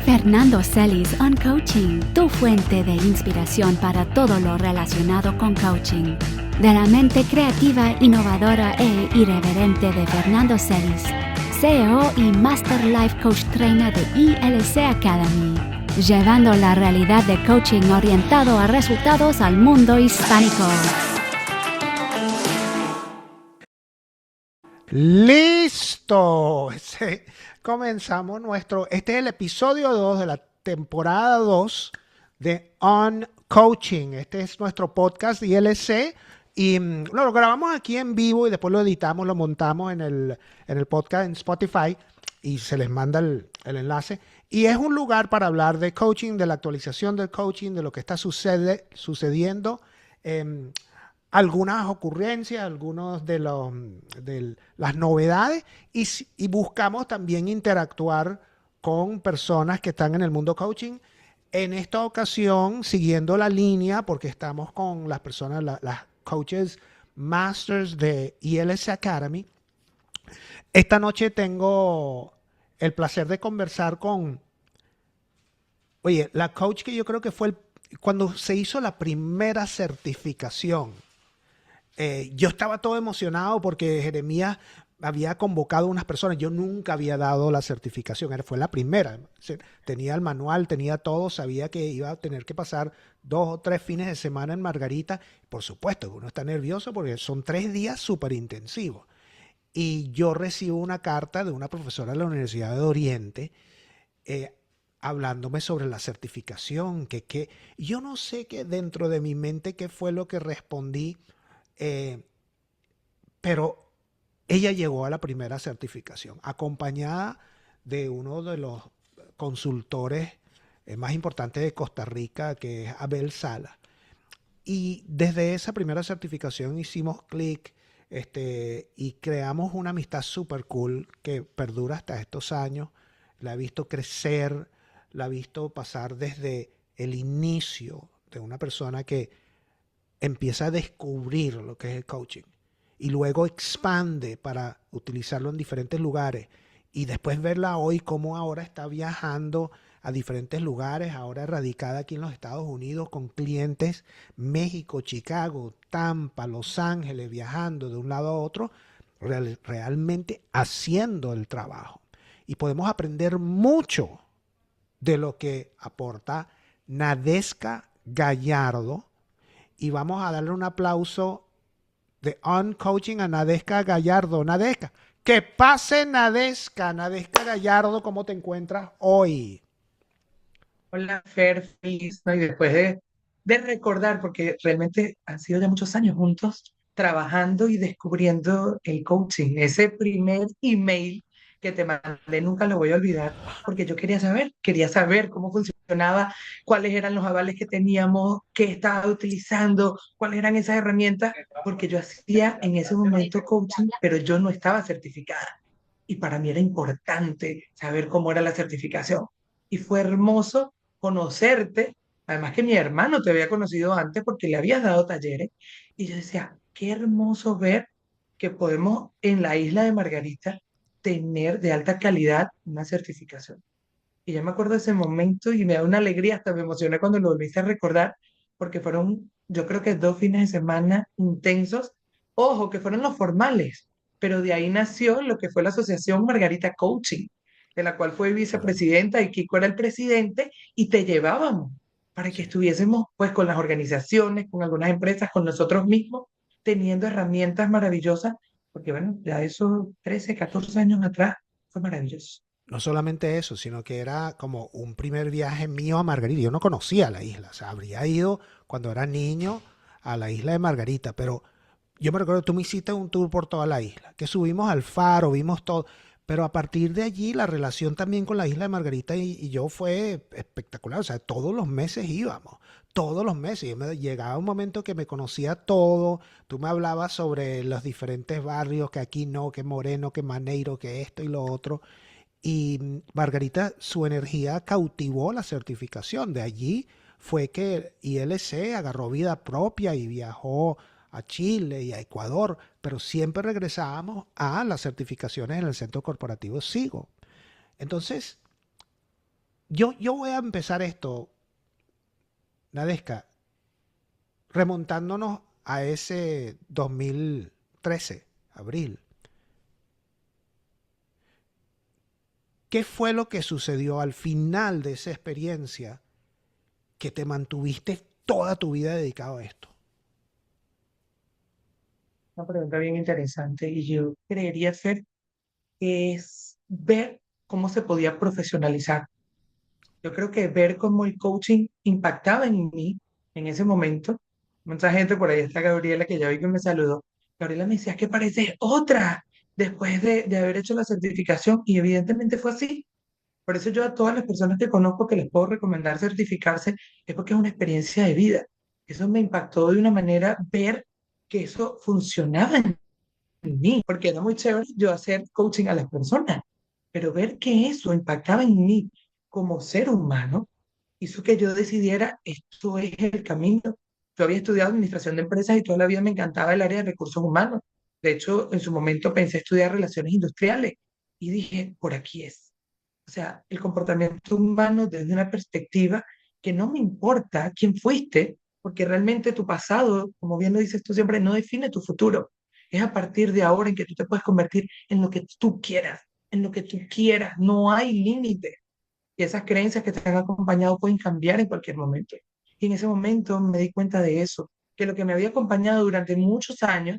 Fernando Celis on Coaching, tu fuente de inspiración para todo lo relacionado con coaching. De la mente creativa, innovadora e irreverente de Fernando Celis, CEO y Master Life Coach Trainer de ILC Academy, llevando la realidad de coaching orientado a resultados al mundo hispánico. ¡Listo! Comenzamos este es el episodio 2 de la temporada 2 de On Coaching. Este es nuestro podcast de ILC y lo grabamos aquí en vivo y después lo editamos, lo montamos en el podcast en Spotify y se les manda el enlace. Y es un lugar para hablar de coaching, de la actualización del coaching, de lo que está sucediendo. Algunas ocurrencias, algunos de las novedades y buscamos también interactuar con personas que están en el mundo coaching. En esta ocasión, siguiendo la línea, porque estamos con las personas, las coaches masters de ILC Academy, esta noche tengo el placer de conversar con, la coach que yo creo que fue cuando se hizo la primera certificación. Yo estaba todo emocionado porque Jeremías había convocado a unas personas. Yo nunca había dado la certificación, fue la primera. Tenía el manual, tenía todo, sabía que iba a tener que pasar 2 o 3 fines de semana en Margarita. Por supuesto, uno está nervioso porque son 3 días súper intensivos. Y yo recibo una carta de una profesora de la Universidad de Oriente hablándome sobre la certificación. Que yo no sé qué dentro de mi mente qué fue lo que respondí. Pero ella llegó a la primera certificación, acompañada de uno de los consultores más importantes de Costa Rica, que es Abel Sala. Y desde esa primera certificación hicimos clic y creamos una amistad súper cool que perdura hasta estos años. La he visto crecer, la he visto pasar desde el inicio de una persona que empieza a descubrir lo que es el coaching y luego expande para utilizarlo en diferentes lugares y después verla hoy como ahora está viajando a diferentes lugares, ahora radicada aquí en los Estados Unidos con clientes México, Chicago, Tampa, Los Ángeles, viajando de un lado a otro, realmente haciendo el trabajo. Y podemos aprender mucho de lo que aporta Nadeska Gallardo. Y vamos a darle un aplauso de On Coaching a Nadeska Gallardo. Nadeska, que pase Nadeska. Nadeska Gallardo, ¿cómo te encuentras hoy? Hola, Fer, feliz, ¿no? Y después de recordar, porque realmente han sido ya muchos años juntos trabajando y descubriendo el coaching. Ese primer email que te mandé nunca lo voy a olvidar, porque yo quería saber cómo funcionaba, cuáles eran los avales que teníamos, qué estaba utilizando, cuáles eran esas herramientas, porque yo hacía en ese momento coaching, pero yo no estaba certificada. Y para mí era importante saber cómo era la certificación. Y fue hermoso conocerte, además que mi hermano te había conocido antes porque le habías dado talleres, y yo decía, qué hermoso ver que podemos en la isla de Margarita tener de alta calidad una certificación. Y yo me acuerdo de ese momento y me da una alegría, hasta me emocioné cuando lo volviste a recordar, porque fueron, yo creo que 2 fines de semana intensos, ojo, que fueron los formales, pero de ahí nació lo que fue la Asociación Margarita Coaching, de la cual fue vicepresidenta y Kiko era el presidente, y te llevábamos para que estuviésemos pues con las organizaciones, con algunas empresas, con nosotros mismos, teniendo herramientas maravillosas, porque bueno, ya esos 13 14 años atrás fue maravilloso. No solamente eso, sino que era como un primer viaje mío a Margarita. Yo no conocía la isla, o sea, habría ido cuando era niño a la isla de Margarita, pero yo me recuerdo que tú me hiciste un tour por toda la isla, que subimos al faro, vimos todo, pero a partir de allí la relación también con la isla de Margarita y yo fue espectacular, o sea, todos los meses íbamos, todos los meses. Llegaba un momento que me conocía todo, tú me hablabas sobre los diferentes barrios, que aquí no, que Moreno, que Maneiro, que esto y lo otro. Y Margarita, su energía cautivó la certificación. De allí fue que ILC agarró vida propia y viajó a Chile y a Ecuador, pero siempre regresábamos a las certificaciones en el Centro Corporativo Sigo. Entonces, Yo voy a empezar esto, Nadesca, remontándonos a ese 2013, abril. ¿Qué fue lo que sucedió al final de esa experiencia que te mantuviste toda tu vida dedicado a esto? Una pregunta bien interesante y yo creería, Fer, que es ver cómo se podía profesionalizar. Yo creo que ver cómo el coaching impactaba en mí en ese momento. Mucha gente, por ahí está Gabriela, que ya vi que me saludó. Gabriela me decía, es que pareces otra después de haber hecho la certificación y evidentemente fue así. Por eso yo a todas las personas que conozco que les puedo recomendar certificarse es porque es una experiencia de vida. Eso me impactó de una manera ver que eso funcionaba en mí, porque era muy chévere yo hacer coaching a las personas, pero ver que eso impactaba en mí como ser humano hizo que yo decidiera, esto es el camino. Yo había estudiado administración de empresas y toda la vida me encantaba el área de recursos humanos. De hecho, en su momento pensé estudiar relaciones industriales y dije, por aquí es. O sea, el comportamiento humano desde una perspectiva que no me importa quién fuiste, porque realmente tu pasado, como bien lo dices tú siempre, no define tu futuro. Es a partir de ahora en que tú te puedes convertir en lo que tú quieras, en lo que tú quieras. No hay límite. Y esas creencias que te han acompañado pueden cambiar en cualquier momento. Y en ese momento me di cuenta de eso, que lo que me había acompañado durante muchos años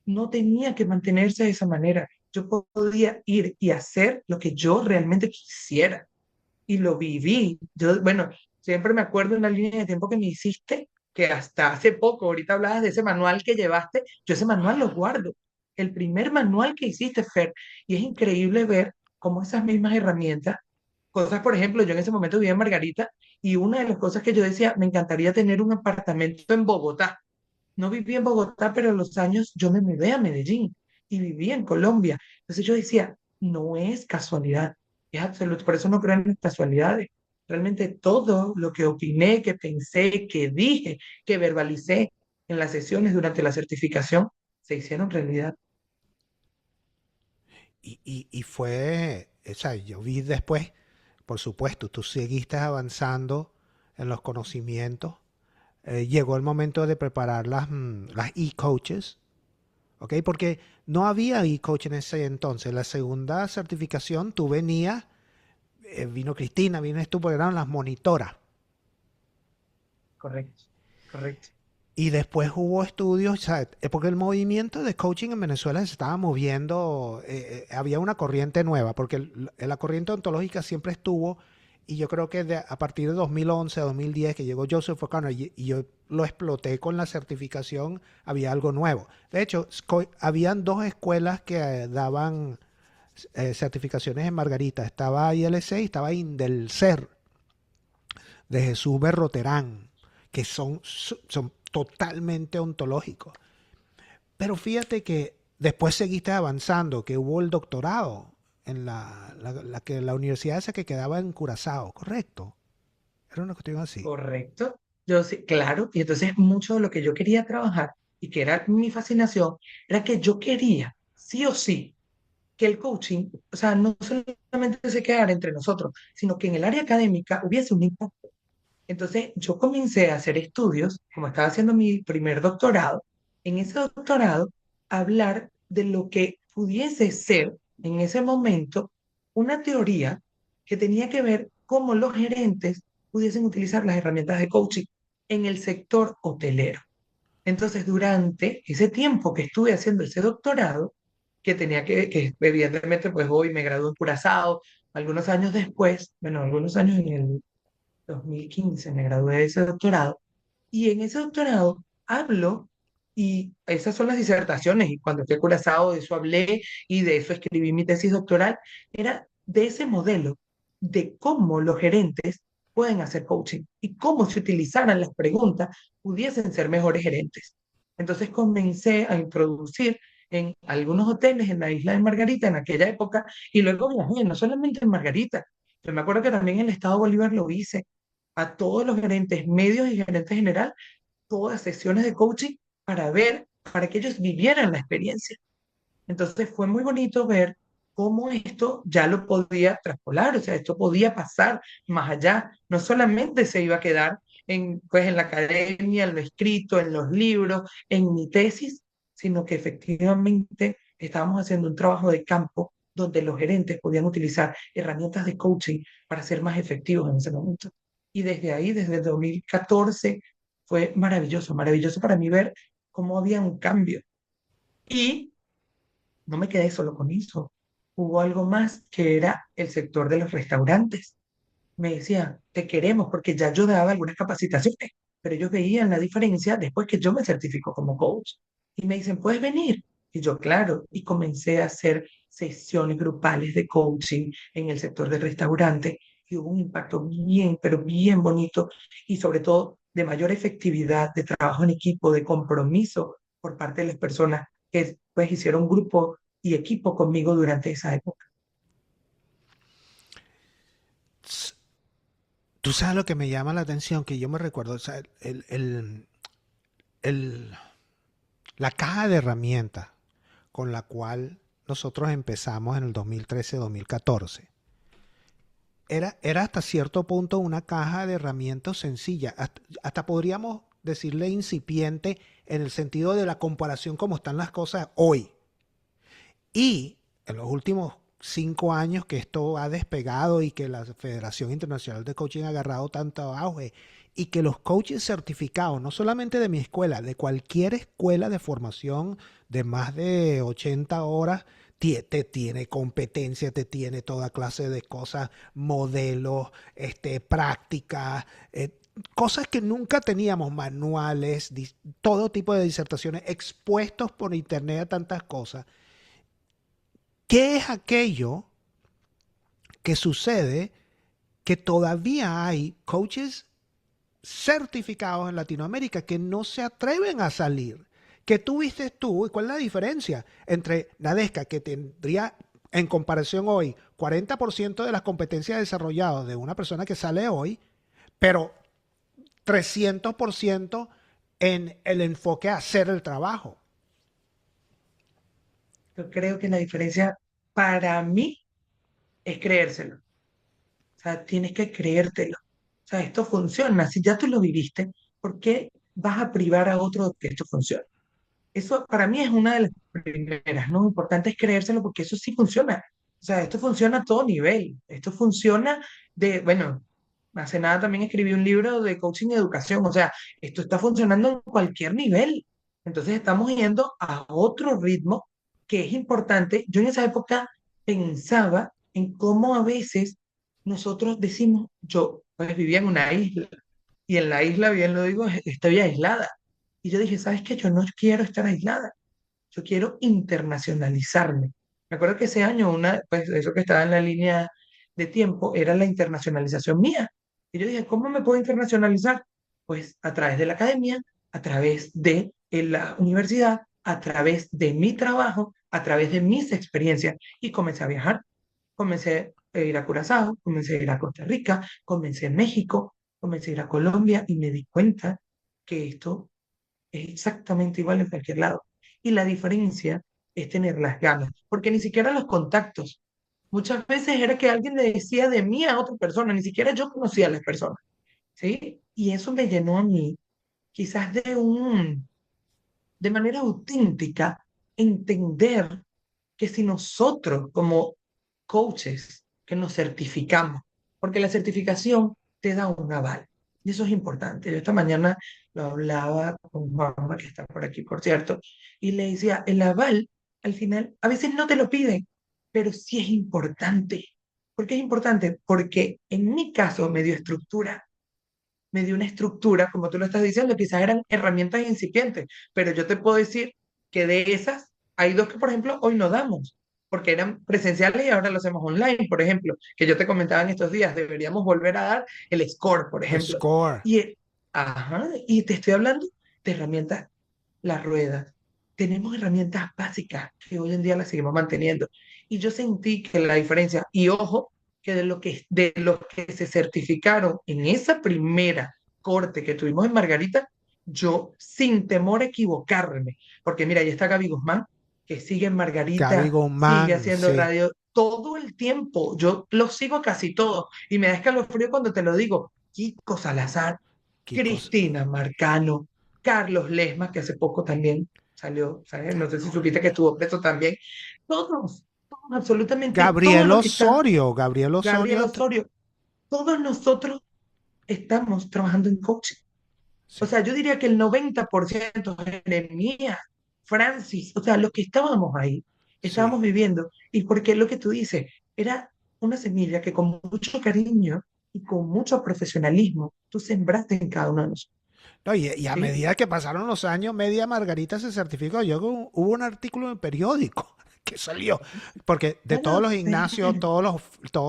no tenía que mantenerse de esa manera. Yo podía ir y hacer lo que yo realmente quisiera. Y lo viví. Yo, bueno, siempre me acuerdo en la línea de tiempo que me hiciste, que hasta hace poco, ahorita hablabas de ese manual que llevaste, yo ese manual lo guardo. El primer manual que hiciste, Fer, y es increíble ver cómo esas mismas herramientas, cosas, por ejemplo, yo en ese momento vivía en Margarita y una de las cosas que yo decía, me encantaría tener un apartamento en Bogotá. No viví en Bogotá, pero a los años yo me mudé a Medellín y viví en Colombia. Entonces yo decía, no es casualidad, es absoluto. Por eso no creo en las casualidades. Realmente todo lo que opiné, que pensé, que dije, que verbalicé en las sesiones durante la certificación, se hicieron realidad. Y fue, o sea, yo vi después, por supuesto, tú seguiste avanzando en los conocimientos. Llegó el momento de preparar las e-coaches, ¿ok? Porque no había e-coach en ese entonces. La segunda certificación, tú venías, vino Cristina, vienes tú, porque eran las monitoras. Correcto, correcto. Y después hubo estudios, ¿sabes? Porque el movimiento de coaching en Venezuela se estaba moviendo, había una corriente nueva, porque la corriente ontológica siempre estuvo, y yo creo que a partir de 2011, 2010, que llegó Joseph O'Connor, y yo lo exploté con la certificación, había algo nuevo. De hecho, habían dos escuelas que daban certificaciones en Margarita. Estaba ILC y estaba Indelcer, de Jesús Berroterán, que son totalmente ontológicos. Pero fíjate que después seguiste avanzando, que hubo el doctorado en la universidad esa que quedaba en Curazao, ¿correcto? Era una cuestión así. Correcto. Yo sí, claro. Y entonces mucho de lo que yo quería trabajar y que era mi fascinación era que yo quería, sí o sí, que el coaching, o sea, no solamente se quedara entre nosotros, sino que en el área académica hubiese un impacto. Entonces yo comencé a hacer estudios, como estaba haciendo mi primer doctorado, en ese doctorado hablar de lo que pudiese ser en ese momento una teoría que tenía que ver cómo los gerentes pudiesen utilizar las herramientas de coaching en el sector hotelero. Entonces, durante ese tiempo que estuve haciendo ese doctorado, que tenía que evidentemente, pues hoy me gradué en Curazao, algunos años después, bueno, algunos años en el 2015 me gradué de ese doctorado, y en ese doctorado hablo, y esas son las disertaciones, y cuando fui a Curazao de eso hablé, y de eso escribí mi tesis doctoral, era de ese modelo, de cómo los gerentes pueden hacer coaching, y cómo si utilizaran las preguntas pudiesen ser mejores gerentes. Entonces comencé a introducir en algunos hoteles en la isla de Margarita en aquella época, y luego viajé, no solamente en Margarita, yo me acuerdo que también en el estado Bolívar lo hice, a todos los gerentes medios y gerentes general, todas sesiones de coaching para ver, para que ellos vivieran la experiencia. Entonces fue muy bonito ver cómo esto ya lo podía traspolar, o sea, esto podía pasar más allá, no solamente se iba a quedar en, pues, en la academia, en lo escrito, en los libros, en mi tesis, sino que efectivamente estábamos haciendo un trabajo de campo donde los gerentes podían utilizar herramientas de coaching para ser más efectivos en ese momento. Y desde ahí, desde el 2014, fue maravilloso, maravilloso para mí ver cómo había un cambio. Y no me quedé solo con eso. Hubo algo más que era el sector de los restaurantes. Me decían, te queremos, porque ya yo daba algunas capacitaciones, pero ellos veían la diferencia después que yo me certifico como coach. Y me dicen, ¿puedes venir? Y yo, claro, y comencé a hacer sesiones grupales de coaching en el sector del restaurante y hubo un impacto bien, pero bien bonito y sobre todo de mayor efectividad, de trabajo en equipo, de compromiso por parte de las personas que pues hicieron grupo y equipo conmigo durante esa época. Tú sabes lo que me llama la atención, que yo me recuerdo, o sea, el- la caja de herramientas con la cual nosotros empezamos en el 2013-2014 era hasta cierto punto una caja de herramientas sencilla, hasta podríamos decirle incipiente en el sentido de la comparación como están las cosas hoy. Y en los últimos 5 años que esto ha despegado y que la Federación Internacional de Coaching ha agarrado tanto auge y que los coaches certificados, no solamente de mi escuela, de cualquier escuela de formación de más de 80 horas, te tiene competencia, te tiene toda clase de cosas, modelos, prácticas, cosas que nunca teníamos, manuales, todo tipo de disertaciones expuestos por internet a tantas cosas. ¿Qué es aquello que sucede que todavía hay coaches certificados en Latinoamérica que no se atreven a salir? ¿Qué tuviste tú y cuál es la diferencia entre Nadesca, que tendría en comparación hoy 40% de las competencias desarrolladas de una persona que sale hoy, pero 300% en el enfoque a hacer el trabajo? Yo creo que la diferencia para mí es creérselo. O sea, tienes que creértelo. O sea, esto funciona. Si ya tú lo viviste, ¿por qué vas a privar a otro de que esto funcione? Eso para mí es una de las primeras, ¿no? Lo importante es creérselo porque eso sí funciona. O sea, esto funciona a todo nivel. Esto funciona bueno, hace nada también escribí un libro de coaching y educación. O sea, esto está funcionando en cualquier nivel. Entonces estamos yendo a otro ritmo que es importante. Yo en esa época pensaba en cómo a veces nosotros decimos, yo pues vivía en una isla y en la isla, bien lo digo, estoy aislada. Y yo dije, ¿sabes qué? Yo no quiero estar aislada, yo quiero internacionalizarme. Me acuerdo que ese año, pues eso que estaba en la línea de tiempo, era la internacionalización mía. Y yo dije, ¿cómo me puedo internacionalizar? Pues a través de la academia, a través de la universidad, a través de mi trabajo, a través de mis experiencias. Y comencé a viajar. Comencé a ir a Curazao, comencé a ir a Costa Rica, comencé en México, comencé a ir a Colombia y me di cuenta que esto es exactamente igual en cualquier lado. Y la diferencia es tener las ganas, porque ni siquiera los contactos. Muchas veces era que alguien le decía de mí a otra persona, ni siquiera yo conocía a las personas, ¿sí? Y eso me llenó a mí, quizás de manera auténtica, entender que si nosotros como coaches que nos certificamos, porque la certificación te da un aval, y eso es importante. Yo esta mañana lo hablaba con mamá, que está por aquí, por cierto, y le decía, el aval, al final, a veces no te lo piden, pero sí es importante. ¿Por qué es importante? Porque en mi caso me dio una estructura, como tú lo estás diciendo, quizás eran herramientas incipientes, pero yo te puedo decir que de esas hay dos que, por ejemplo, hoy no damos, porque eran presenciales y ahora lo hacemos online, por ejemplo, que yo te comentaba en estos días, deberíamos volver a dar el score, por ejemplo. Score. Y, ajá, y te estoy hablando de herramientas, las ruedas. Tenemos herramientas básicas que hoy en día las seguimos manteniendo. Y yo sentí que la diferencia, y ojo, que de los que se certificaron en esa primera corte que tuvimos en Margarita, yo sin temor a equivocarme, porque mira, ahí está Gaby Guzmán, que sigue en Gaby Margarita, sigue Guzmán, haciendo sí. radio, todo el tiempo. Yo los sigo casi todos y me da escalofrío cuando te lo digo. Kiko Salazar, Kikos. Cristina Marcano, Carlos Lesma, que hace poco también salió, ¿sabes? No sé si supiste que estuvo preso también. Todos, absolutamente todos los que están, Gabriel Gabriel Osorio, Osorio, todos nosotros estamos trabajando en coaching. O sí, sea, yo diría que el 90%, Jeremías, Francis, o sea, los que estábamos ahí, sí. estábamos viviendo. Y porque lo que tú dices, era una semilla que con mucho cariño y con mucho profesionalismo tú sembraste en cada uno de nosotros. No, y a ¿Sí? medida que pasaron los años, Media Margarita se certificó. Hubo un artículo en el periódico que salió, porque de Ya todos lo los sé. gimnasios, todos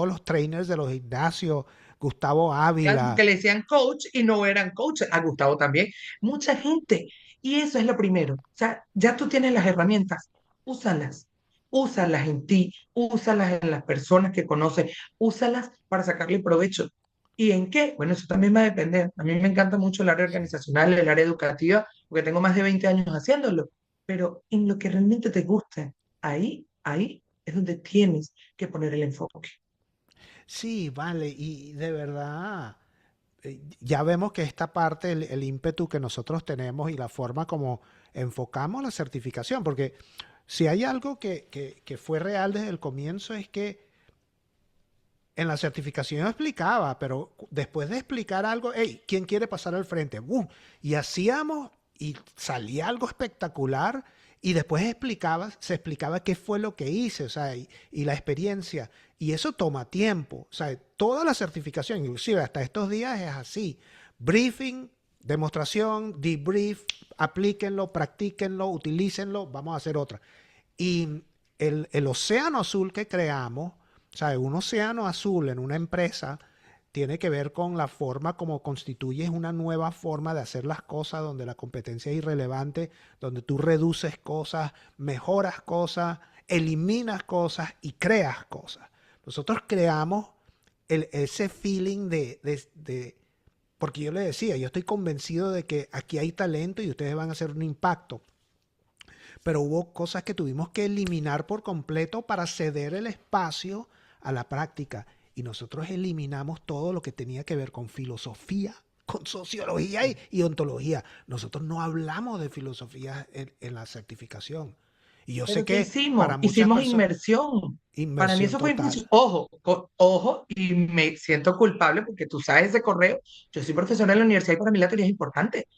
los trainers de los gimnasios, Gustavo Claro, Ávila, que le decían coach y no eran coach. A Gustavo también. Mucha gente. Y eso es lo primero. O sea, ya tú tienes las herramientas. Úsalas. Úsalas en ti. Úsalas en las personas que conoces. Úsalas para sacarle provecho. ¿Y en qué? Bueno, eso también va a depender. A mí me encanta mucho el área sí. organizacional, el área educativa, porque tengo más de 20 años haciéndolo. Pero en lo que realmente te guste, ahí es donde tienes que poner el enfoque. Sí, vale, y de verdad, ya vemos que esta parte, el ímpetu que nosotros tenemos y la forma como enfocamos la certificación, porque si hay algo que fue real desde el comienzo es que en la certificación yo explicaba, pero después de explicar algo, hey, ¿quién quiere pasar al frente? ¡Bum! Y hacíamos y salía algo espectacular y después se explicaba qué fue lo que hice, o sea, y la experiencia. Y eso toma tiempo, o sea, toda la certificación, inclusive hasta estos días es así. Briefing, demostración, debrief, aplíquenlo, practíquenlo, utilícenlo, vamos a hacer otra. Y el océano azul que creamos, o sea, un océano azul en una empresa tiene que ver con la forma como constituyes una nueva forma de hacer las cosas, donde la competencia es irrelevante, donde tú reduces cosas, mejoras cosas, eliminas cosas y creas cosas. Nosotros creamos ese feeling porque yo le decía, yo estoy convencido de que aquí hay talento y ustedes van a hacer un impacto, pero hubo cosas que tuvimos que eliminar por completo para ceder el espacio a la práctica. Y nosotros eliminamos todo lo que tenía que ver con filosofía, con sociología y ontología. Nosotros no hablamos de filosofía en la certificación. Y yo sé Pero ¿qué que hicimos? para muchas Hicimos personas, inmersión. Para mí inmersión eso fue total. inmersión. Ojo, ojo, y me siento culpable porque tú sabes ese correo. Yo soy profesora en la universidad y para mí la teoría es importante.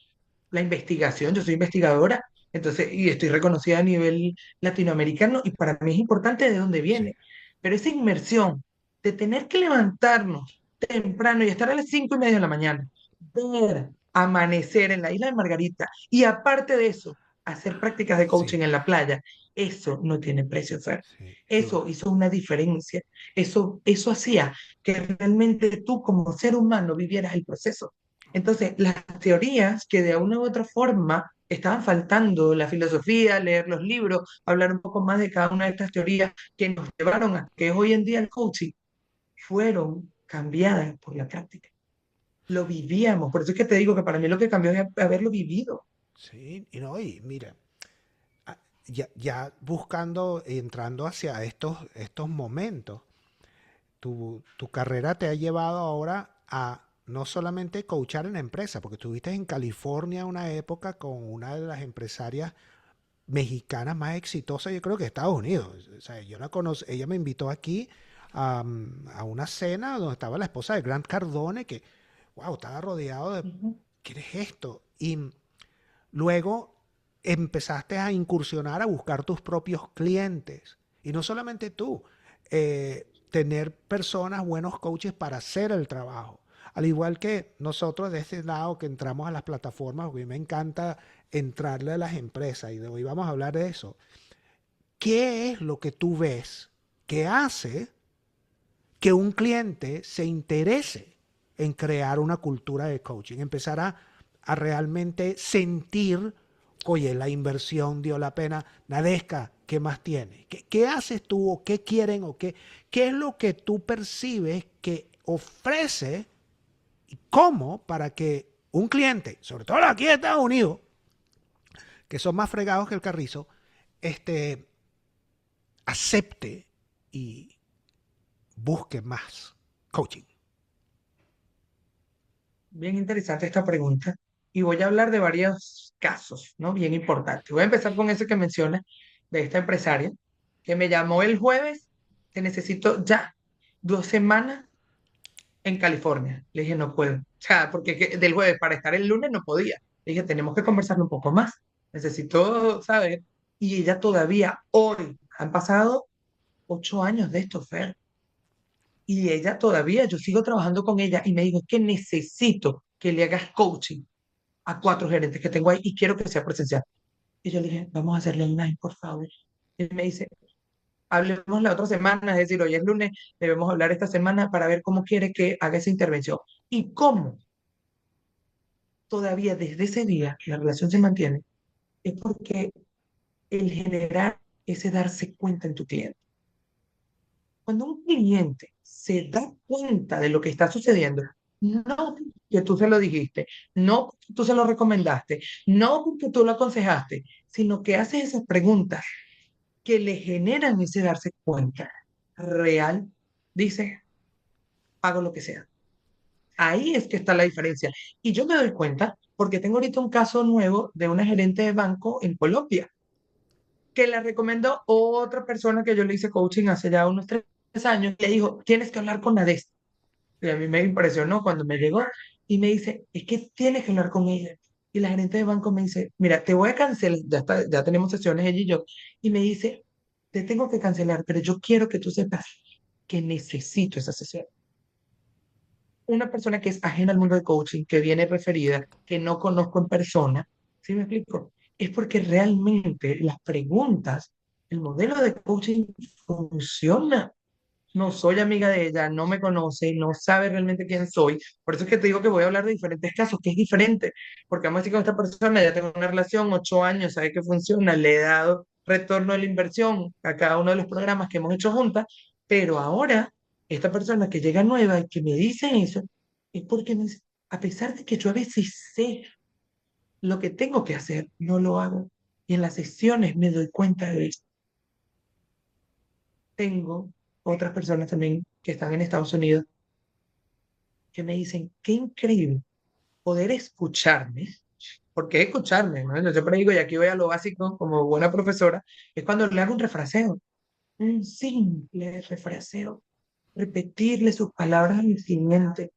La investigación, yo soy investigadora, entonces, y estoy reconocida a nivel latinoamericano y para mí es importante de dónde Sí, viene. Pero esa inmersión de tener que levantarnos temprano y estar a las 5:30 de la mañana, ver amanecer en la isla de Margarita y aparte de eso, hacer prácticas de coaching sí, en la playa, eso no tiene precio, Fer. sí. Eso hizo una diferencia. Eso hacía que realmente tú como ser humano vivieras el proceso. Entonces, las teorías que de una u otra forma estaban faltando, la filosofía, leer los libros, hablar un poco más de cada una de estas teorías que nos llevaron a que es hoy en día el coaching, fueron cambiadas por la práctica. Lo vivíamos, por eso es que te digo que para mí lo que cambió es haberlo vivido. Sí, y no, y mira, ya buscando, entrando hacia estos momentos, tu carrera te ha llevado ahora a no solamente coachar en la empresa, porque estuviste en California una época con una de las empresarias mexicanas más exitosas, yo creo que de Estados Unidos. O sea, yo la conocí, ella me invitó aquí a una cena donde estaba la esposa de Grant Cardone, que, wow, estaba rodeado de, Ujú. ¿qué es esto? Y luego empezaste a incursionar, a buscar tus propios clientes. Y no solamente tú, tener personas, buenos coaches para hacer el trabajo. Al igual que nosotros de este lado que entramos a las plataformas, porque a mí me encanta entrarle a las empresas y de hoy vamos a hablar de eso. ¿Qué es lo que tú ves que hace que un cliente se interese en crear una cultura de coaching? Empezar a realmente sentir, oye, la inversión dio la pena. Nadesca, ¿qué más tiene? ¿Qué haces tú o qué quieren o qué es lo que tú percibes que ofrece y cómo para que un cliente, sobre todo aquí en Estados Unidos, que son más fregados que el carrizo, este, acepte y, busque más coaching? Bien interesante esta pregunta. Y voy a hablar de varios casos, ¿no? Bien importantes. Voy a empezar con ese que mencionas de esta empresaria que me llamó el jueves, que necesito ya 2 semanas en California. Le dije, no puedo. O sea, porque del jueves para estar el lunes no podía. Le dije, tenemos que conversarlo un poco más. Necesito saber. Y ella todavía hoy, han pasado 8 años de esto, Fer. Y ella todavía, yo sigo trabajando con ella y me dijo, es que necesito que le hagas coaching a 4 gerentes que tengo ahí y quiero que sea presencial. Y yo le dije, vamos a hacerle online, por favor. Y él me dice, hablemos la otra semana, es decir, hoy es lunes, debemos hablar esta semana para ver cómo quiere que haga esa intervención. Y cómo todavía desde ese día la relación se mantiene, es porque el generar ese darse cuenta en tu cliente. Cuando un cliente se da cuenta de lo que está sucediendo, no que tú se lo dijiste, no porque tú se lo recomendaste, no porque tú lo aconsejaste, sino que haces esas preguntas que le generan ese darse cuenta real, dice, hago lo que sea. Ahí es que está la diferencia. Y yo me doy cuenta porque tengo ahorita un caso nuevo de una gerente de banco en Colombia que la recomendó otra persona que yo le hice coaching hace ya unos 3 años. Le dijo, tienes que hablar con Nadez. Y a mí me impresionó cuando me llegó y me dice, es que tienes que hablar con ella. Y la gerente de banco me dice, mira, te voy a cancelar, ya tenemos sesiones ella y yo, y me dice, te tengo que cancelar, pero yo quiero que tú sepas que necesito esa sesión. Una persona que es ajena al mundo del coaching, que viene referida, que no conozco en persona, ¿sí me explico? Es porque realmente las preguntas, el modelo de coaching funciona. No soy amiga de ella, no me conoce, no sabe realmente quién soy. Por eso es que te digo que voy a hablar de diferentes casos, que es diferente. Porque vamos a decir con esta persona, ya tengo una relación, 8 años, sabe que funciona, le he dado retorno de la inversión a cada uno de los programas que hemos hecho juntas, pero ahora, esta persona que llega nueva y que me dice eso, es porque a pesar de que yo a veces sé lo que tengo que hacer, no lo hago. Y en las sesiones me doy cuenta de eso. Tengo otras personas también que están en Estados Unidos que me dicen, qué increíble poder escucharme, porque escucharme, ¿no? Yo siempre digo, y aquí voy a lo básico como buena profesora, es cuando le hago un refraseo, un simple refraseo, repetirle sus palabras al cliente.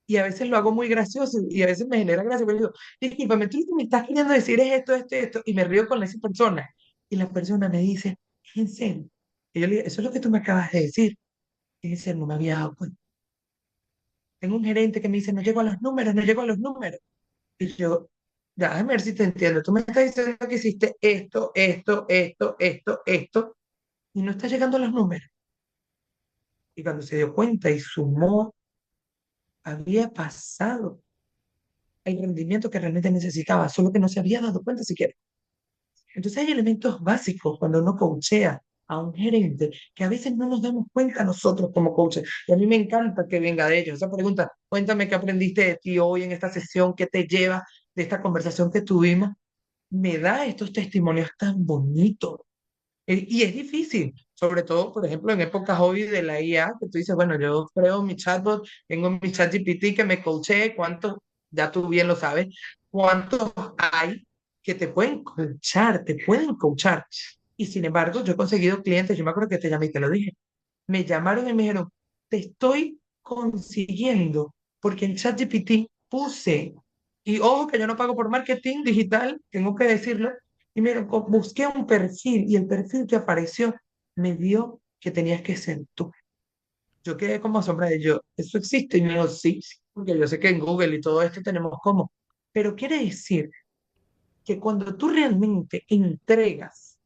Y a veces lo hago muy gracioso y a veces me genera gracia, pero digo, discúlpame, tú lo que me estás queriendo decir es esto, esto, esto, y me río con esa persona. Y la persona me dice, ¿en serio? Y yo le digo, eso es lo que tú me acabas de decir. Y dice, no me había dado cuenta. Tengo un gerente que me dice, no llego a los números, no llego a los números. Y yo, ya, déjame ver si te entiendo. Tú me estás diciendo que hiciste esto, esto, esto, esto, esto, y no está llegando a los números. Y cuando se dio cuenta y sumó, había pasado el rendimiento que realmente necesitaba, solo que no se había dado cuenta siquiera. Entonces hay elementos básicos cuando uno coachea a un gerente que a veces no nos damos cuenta nosotros como coaches. Y a mí me encanta que venga de ellos. Esa pregunta, cuéntame qué aprendiste de ti hoy en esta sesión, qué te lleva de esta conversación que tuvimos. Me da estos testimonios tan bonitos. Y es difícil, sobre todo, por ejemplo, en épocas hoy de la IA, que tú dices, bueno, yo creo mi chatbot, tengo mi chat GPT que me coachee, ¿cuántos, ya tú bien lo sabes, cuántos hay que te pueden coachar? Y sin embargo, yo he conseguido clientes, yo me acuerdo que te llamé y te lo dije, me llamaron y me dijeron, te estoy consiguiendo, porque en ChatGPT puse, y ojo que yo no pago por marketing digital, tengo que decirlo, y mira, busqué un perfil y el perfil que apareció me dio que tenías que ser tú. Yo quedé como asombra de yo, ¿eso existe? Y me dijo, sí, porque yo sé que en Google y todo esto tenemos cómo. Pero quiere decir que cuando tú realmente entregas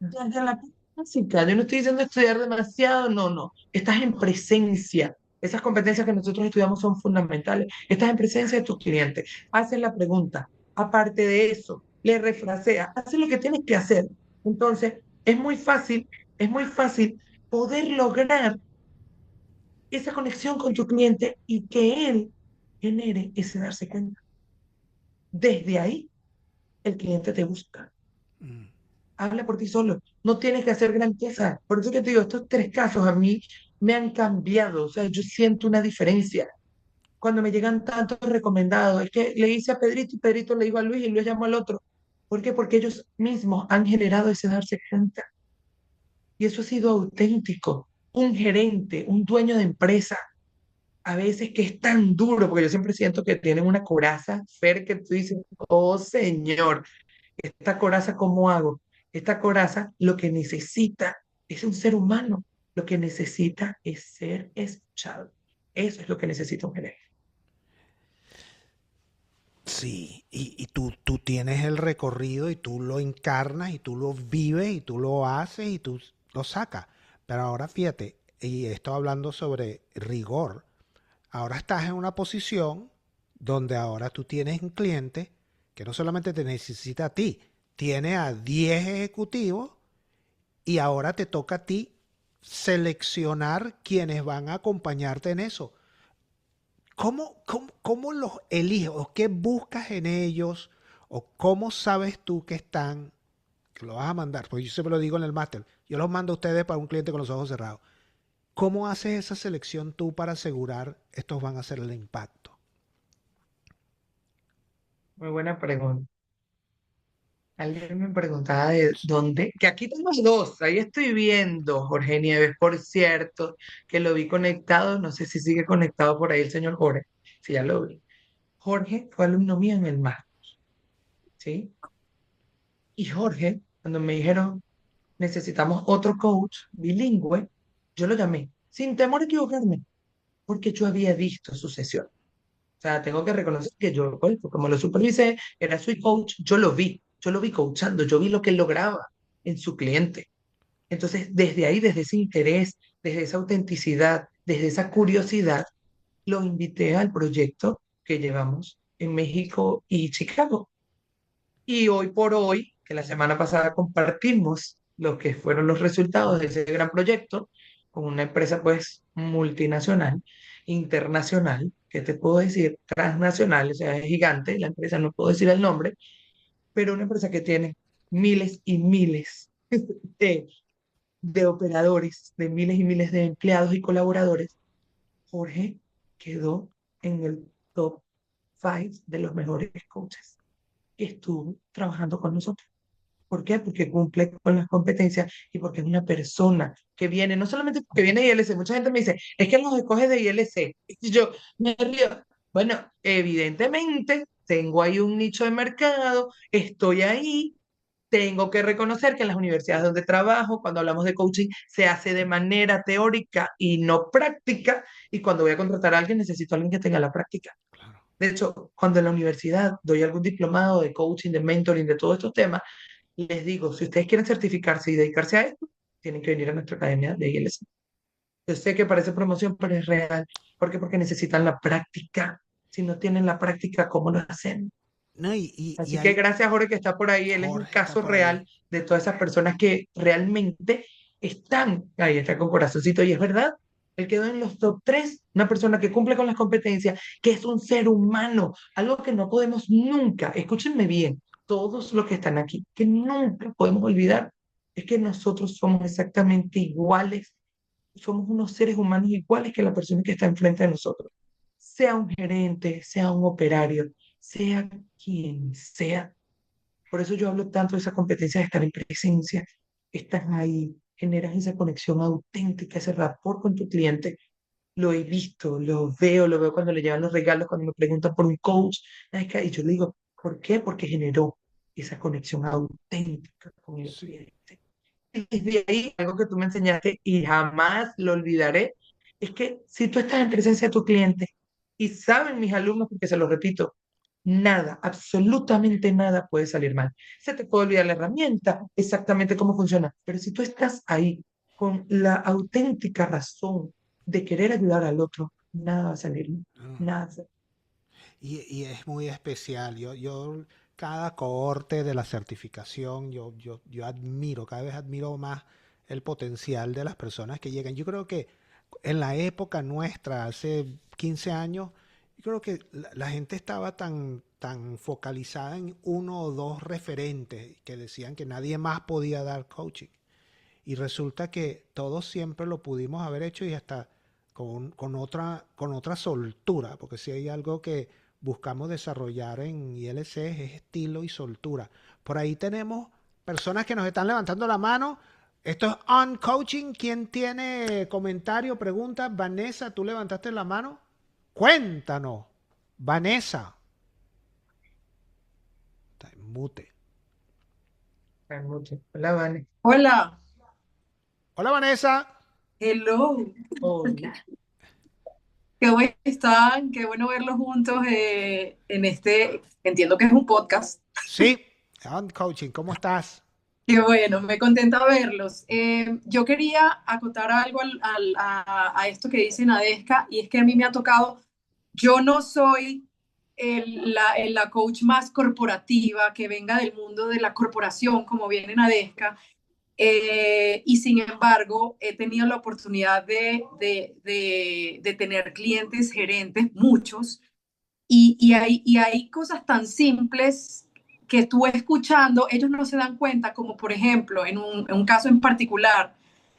desde la básica, yo no estoy diciendo estudiar demasiado, no, no. Estás en presencia. Esas competencias que nosotros estudiamos son fundamentales. Estás en presencia de tus clientes. Haces la pregunta. Aparte de eso, le refraseas. Haces lo que tienes que hacer. Entonces, es muy fácil poder lograr esa conexión con tu cliente y que él genere ese darse cuenta. Desde ahí, el cliente te busca. Habla por ti solo. No tienes que hacer gran cosa. Por eso que te digo, estos 3 casos a mí me han cambiado. O sea, yo siento una diferencia cuando me llegan tantos recomendados. Es que le hice a Pedrito y Pedrito le dijo a Luis y Luis llamó al otro. ¿Por qué? Porque ellos mismos han generado ese darse cuenta. Y eso ha sido auténtico. Un gerente, un dueño de empresa, a veces que es tan duro, porque yo siempre siento que tienen una coraza, Fer, que tú dices, oh Señor, esta coraza, ¿cómo hago? Esta coraza lo que necesita es un ser humano, lo que necesita es ser escuchado. Eso es lo que necesita un gerente. Sí, y tú tienes el recorrido y tú lo encarnas y tú lo vives y tú lo haces y tú lo sacas. Pero ahora fíjate, y estoy hablando sobre rigor. Ahora estás en una posición donde ahora tú tienes un cliente que no solamente te necesita a ti, tiene a 10 ejecutivos y ahora te toca a ti seleccionar quienes van a acompañarte en eso. ¿Cómo los eliges o qué buscas en ellos o cómo sabes tú que están, que lo vas a mandar? Porque yo siempre lo digo en el máster, yo los mando a ustedes para un cliente con los ojos cerrados. ¿Cómo haces esa selección tú para asegurar estos van a hacer el impacto? Muy buena pregunta. Alguien me preguntaba de dónde, que aquí tengo dos, ahí estoy viendo, Jorge Nieves, por cierto, que lo vi conectado, no sé si sigue conectado por ahí el señor Jorge, si ya lo vi. Jorge fue alumno mío en el MAS, ¿sí? Y Jorge, cuando me dijeron, necesitamos otro coach bilingüe, yo lo llamé, sin temor a equivocarme, porque yo había visto su sesión. O sea, tengo que reconocer que yo, pues, como lo supervisé, era su coach, yo lo vi coachando, yo vi lo que él lograba en su cliente. Entonces, desde ahí, desde ese interés, desde esa autenticidad, desde esa curiosidad, lo invité al proyecto que llevamos en México y Chicago. Y hoy por hoy, que la semana pasada compartimos lo que fueron los resultados de ese gran proyecto con una empresa pues multinacional, internacional, que te puedo decir, transnacional, o sea, es gigante, la empresa no puedo decir el nombre, pero una empresa que tiene miles y miles de, de operadores, de miles y miles de empleados y colaboradores. Jorge quedó en el top 5 de los mejores coaches que estuvo trabajando con nosotros. ¿Por qué? Porque cumple con las competencias y porque es una persona que viene, no solamente porque viene de ILC, mucha gente me dice, es que los escoges de ILC. Y yo me río. Bueno, evidentemente tengo ahí un nicho de mercado, estoy ahí, tengo que reconocer que en las universidades donde trabajo, cuando hablamos de coaching, se hace de manera teórica y no práctica, y cuando voy a contratar a alguien necesito a alguien que tenga la práctica. Claro. De hecho, cuando en la universidad doy algún diplomado de coaching, de mentoring, de todos estos temas, les digo, si ustedes quieren certificarse y dedicarse a esto, tienen que venir a nuestra academia de ILC. Yo sé que parece promoción, pero es real. ¿Por qué? Porque necesitan la práctica. Si no tienen la práctica, ¿cómo lo hacen? No, y Así que hay, gracias, Jorge, que está por ahí. Él es un Jorge está caso por ahí. real de todas esas personas que realmente están, ahí está con corazoncito, y es verdad, él quedó en los top 3, una persona que cumple con las competencias, que es un ser humano, algo que no podemos nunca, escúchenme bien, todos los que están aquí, que nunca podemos olvidar, es que nosotros somos exactamente iguales, somos unos seres humanos iguales que la persona que está enfrente de nosotros, sea un gerente, sea un operario, sea quien sea. Por eso yo hablo tanto de esa competencia de estar en presencia, estás ahí, generas esa conexión auténtica, ese rapport con tu cliente. Lo he visto, lo veo cuando le llevan los regalos, cuando me preguntan por un coach. Y yo le digo, ¿por qué? Porque generó esa conexión auténtica con el Sí. cliente. Y desde ahí, algo que tú me enseñaste y jamás lo olvidaré, es que si tú estás en presencia de tu cliente y saben mis alumnos, porque se lo repito, nada, absolutamente nada puede salir mal. Se te puede olvidar la herramienta, exactamente cómo funciona, pero si tú estás ahí con la auténtica razón de querer ayudar al otro, nada va a salir mal, No. nada. Y es muy especial. Cada cohorte de la certificación, yo admiro, cada vez admiro más el potencial de las personas que llegan. Yo creo que en la época nuestra, hace 15 años, yo creo que la gente estaba tan focalizada en uno o dos referentes que decían que nadie más podía dar coaching. y resulta que todos siempre lo pudimos haber hecho y hasta con otra soltura, porque si hay algo que buscamos desarrollar en ILC es estilo y soltura. Por ahí tenemos personas que nos están levantando la mano. Esto es On Coaching. ¿Quién tiene comentario, pregunta? Vanessa, tú levantaste la mano. Cuéntanos, Vanessa. Está en mute. Hola, Vane. Hola, Hola, Vanessa. hello, Hola. qué bueno están, qué bueno verlos juntos en entiendo que es un podcast. Sí, On Coaching, ¿cómo estás? Qué bueno, me contenta verlos. Yo quería acotar algo a esto que dice Nadesca, y es que a mí me ha tocado, yo no soy la coach más corporativa que venga del mundo de la corporación, como viene Nadesca. Y sin embargo, he tenido la oportunidad de tener clientes, gerentes, muchos, y hay cosas tan simples que tú escuchando, ellos no se dan cuenta, como por ejemplo, en un caso en particular,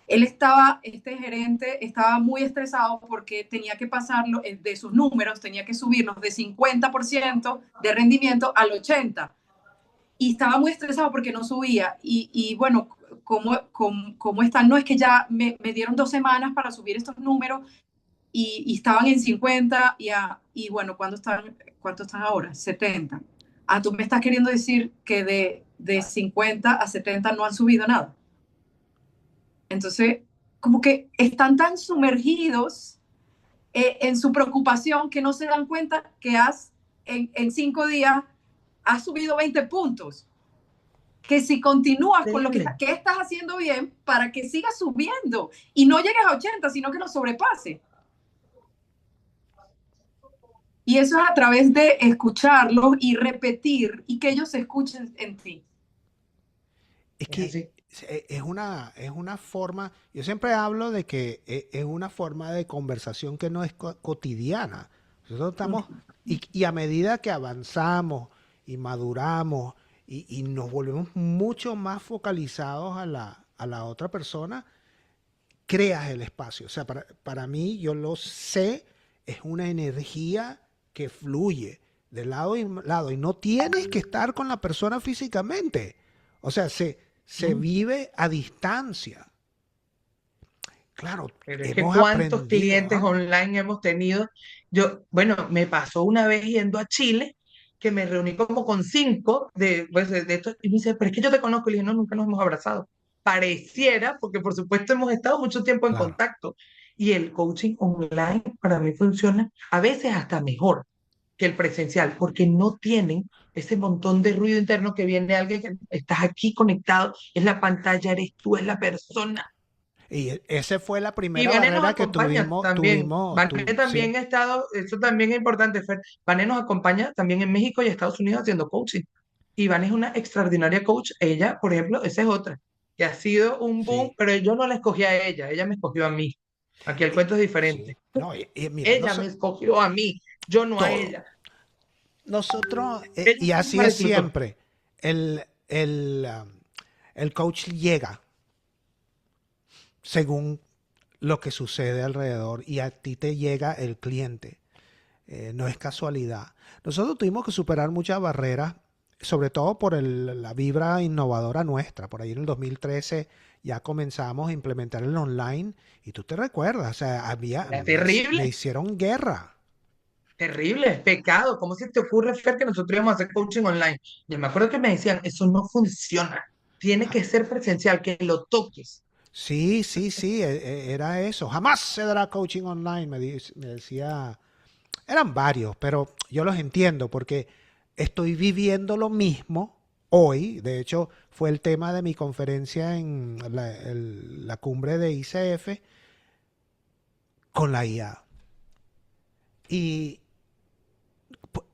este gerente estaba muy estresado porque tenía que pasarlo de sus números, tenía que subirnos de 50% de rendimiento al 80%. Y estaba muy estresado porque no subía. Y bueno, ¿cómo están? No, es que ya me dieron 2 semanas para subir estos números y estaban en 50 y bueno, ¿cuánto están ahora? 70. Ah, tú me estás queriendo decir que de 50 a 70 no han subido nada. Entonces, como que están tan sumergidos en su preocupación que no se dan cuenta que en 5 días has subido 20 puntos. Que si continúas con lo que estás haciendo bien para que sigas subiendo y no llegues a 80, sino que lo sobrepase. Y eso es a través de escucharlos y repetir y que ellos se escuchen en ti. Es que es una forma, yo siempre hablo de que es una forma de conversación que no es cotidiana. Nosotros estamos, y a medida que avanzamos y maduramos y nos volvemos mucho más focalizados a la otra persona, creas el espacio. O sea, para mí, yo lo sé, es una energía que fluye de lado y lado y no tienes que estar con la persona físicamente. O sea, se vive a distancia. Claro, Pero es que hemos cuántos aprendido, clientes online hemos tenido. Bueno, me pasó una vez yendo a Chile, que me reuní como con 5 de estos, y me dice, pero es que yo te conozco, y le dije, no, nunca nos hemos abrazado. Pareciera, porque por supuesto hemos estado mucho tiempo en Claro. contacto, y el coaching online para mí funciona a veces hasta mejor que el presencial, porque no tienen ese montón de ruido interno que viene de alguien que estás aquí conectado, es la pantalla, eres tú, es la persona. Y esa fue la Y primera Vane nos barrera que acompaña también. Vane sí. también ha estado, eso también es importante, Fer. Vane nos acompaña también en México y Estados Unidos haciendo coaching. Y Vane es una extraordinaria coach. Ella, por ejemplo, esa es otra, que ha sido un boom, Sí. pero yo no la escogí a ella me escogió a mí. Aquí el cuento es Sí. diferente. No, mira, Ella me escogió a mí, yo no a todo. ella. Nosotros, Ella y misma así es reclutó. siempre, el coach llega según lo que sucede alrededor y a ti te llega el cliente. No es casualidad. Nosotros tuvimos que superar muchas barreras, sobre todo por la vibra innovadora nuestra. Por ahí en el 2013 ya comenzamos a implementar el online y tú te recuerdas, o sea, a Era mí me terrible, hicieron guerra. terrible, es pecado. ¿Cómo se te ocurre, Fer, que nosotros íbamos a hacer coaching online? Yo me acuerdo que me decían, eso no funciona. Tiene que ser presencial, que lo toques. Sí, sí, sí, era eso. Jamás se dará coaching online, me decía. Eran varios, pero yo los entiendo porque estoy viviendo lo mismo hoy. De hecho, fue el tema de mi conferencia en la cumbre de ICF con la IA. Y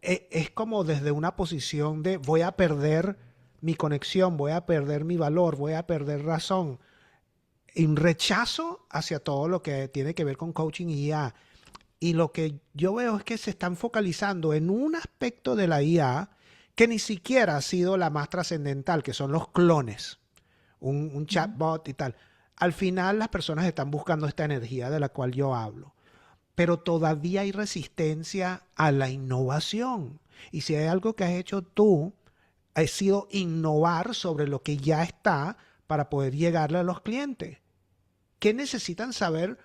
es como desde una posición de voy a perder mi conexión, voy a perder mi valor, voy a perder razón. Y un rechazo hacia todo lo que tiene que ver con coaching y IA. Y lo que yo veo es que se están focalizando en un aspecto de la IA que ni siquiera ha sido la más trascendental, que son los clones, un chatbot y tal. al final las personas están buscando esta energía de la cual yo hablo, pero todavía hay resistencia a la innovación. Y si hay algo que has hecho tú, ha sido innovar sobre lo que ya está para poder llegarle a los clientes. ¿Qué necesitan saber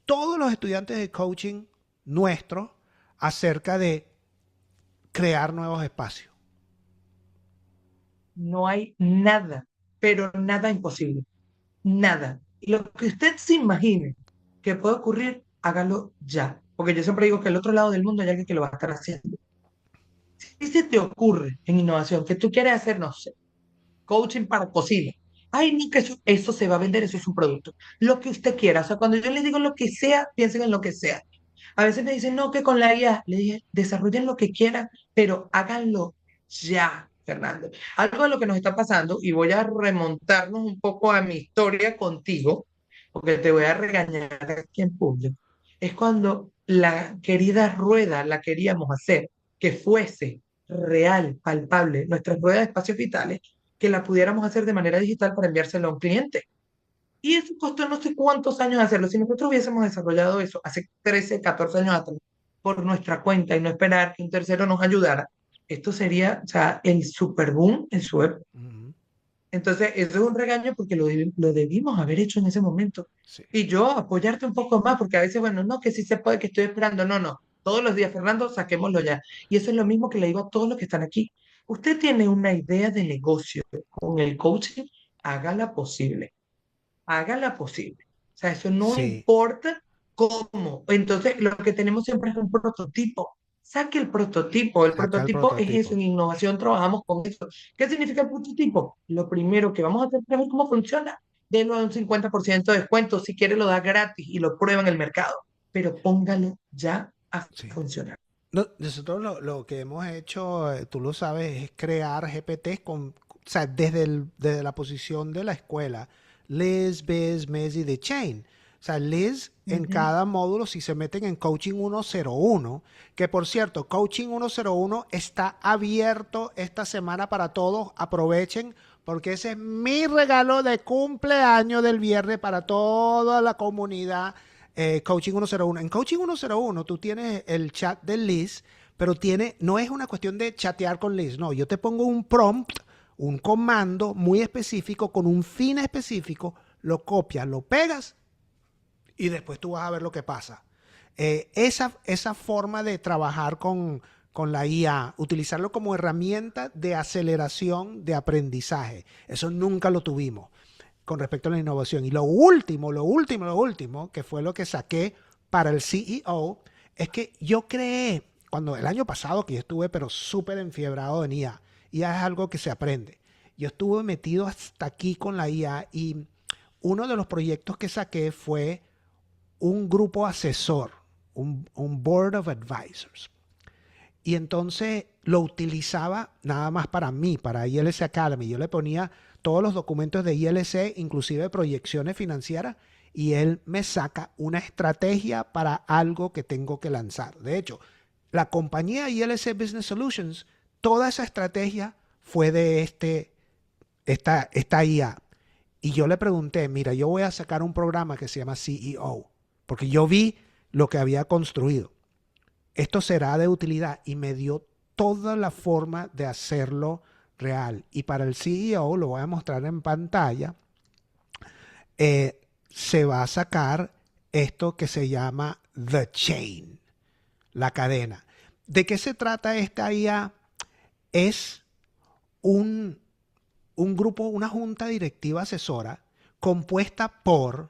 todos los estudiantes de coaching nuestros acerca de crear nuevos espacios? No hay nada, pero nada imposible. Nada. Lo que usted se imagine que puede ocurrir, hágalo ya. Porque yo siempre digo que al otro lado del mundo hay alguien que lo va a estar haciendo. Si se te ocurre en innovación que tú quieres hacer, no sé, coaching para cocina. Ay, no, que eso se va a vender, eso es un producto. Lo que usted quiera. O sea, cuando yo les digo lo que sea, piensen en lo que sea. A veces me dicen, no, que con la IA. Le dije, desarrollen lo que quieran, pero háganlo ya, Fernando. Algo de lo que nos está pasando, y voy a remontarnos un poco a mi historia contigo, porque te voy a regañar aquí en público, es cuando la querida rueda la queríamos hacer que fuese real, palpable, nuestras ruedas de espacios vitales, que la pudiéramos hacer de manera digital para enviárselo a un cliente. Y eso costó no sé cuántos años hacerlo. Si nosotros hubiésemos desarrollado eso hace 13, 14 años atrás, por nuestra cuenta y no esperar que un tercero nos ayudara, esto sería, o sea, el super boom en su época. Ujú. Entonces, eso es un regaño porque lo debimos haber hecho en ese momento. Sí. Y yo apoyarte un poco más, porque a veces, bueno, no, que sí se puede, que estoy esperando. No, no. Todos los días, Fernando, saquémoslo ya. Y eso es lo mismo que le digo a todos los que están aquí. Usted tiene una idea de negocio con el coaching, hágala posible. Hágala posible. O sea, eso no Sí, importa cómo. Entonces, lo que tenemos siempre es un prototipo. Saque el prototipo. El saca el prototipo es eso. prototipo. En innovación trabajamos con eso. ¿Qué significa el prototipo? Lo primero que vamos a hacer es ver cómo funciona. Denlo a un 50% de descuento. Si quiere, lo da gratis y lo prueba en el mercado. Pero póngalo ya a Sí. funcionar. No, nosotros lo que hemos hecho, tú lo sabes, es crear GPTs o sea, desde la posición de la escuela. Liz, Biz, Messi, The Chain. O sea, Liz en Ujú. cada módulo, si se meten en Coaching 101, que por cierto, Coaching 101 está abierto esta semana para todos. Aprovechen porque ese es mi regalo de cumpleaños del viernes para toda la comunidad. Coaching 101. En Coaching 101 tú tienes el chat de Liz, pero no es una cuestión de chatear con Liz. No, yo te pongo un prompt, un comando muy específico con un fin específico, lo copias, lo pegas y después tú vas a ver lo que pasa. Esa forma de trabajar con la IA, utilizarlo como herramienta de aceleración de aprendizaje, eso nunca lo tuvimos con respecto a la innovación. Y lo último, que fue lo que saqué para el CEO, es que yo creé, cuando el año pasado que yo estuve pero súper enfiebrado en IA, IA es algo que se aprende. Yo estuve metido hasta aquí con la IA y uno de los proyectos que saqué fue un grupo asesor, un board of advisors. Y entonces lo utilizaba nada más para mí, para ILC Academy. Yo le ponía todos los documentos de ILC, inclusive proyecciones financieras, y él me saca una estrategia para algo que tengo que lanzar. De hecho, la compañía ILC Business Solutions, toda esa estrategia fue de esta IA. Y yo le pregunté, mira, yo voy a sacar un programa que se llama CEO, porque yo vi lo que había construido. Esto será de utilidad y me dio toda la forma de hacerlo real. Y para el CEO, lo voy a mostrar en pantalla, se va a sacar esto que se llama The Chain, la cadena. ¿De qué se trata esta IA? Es un grupo, una junta directiva asesora compuesta por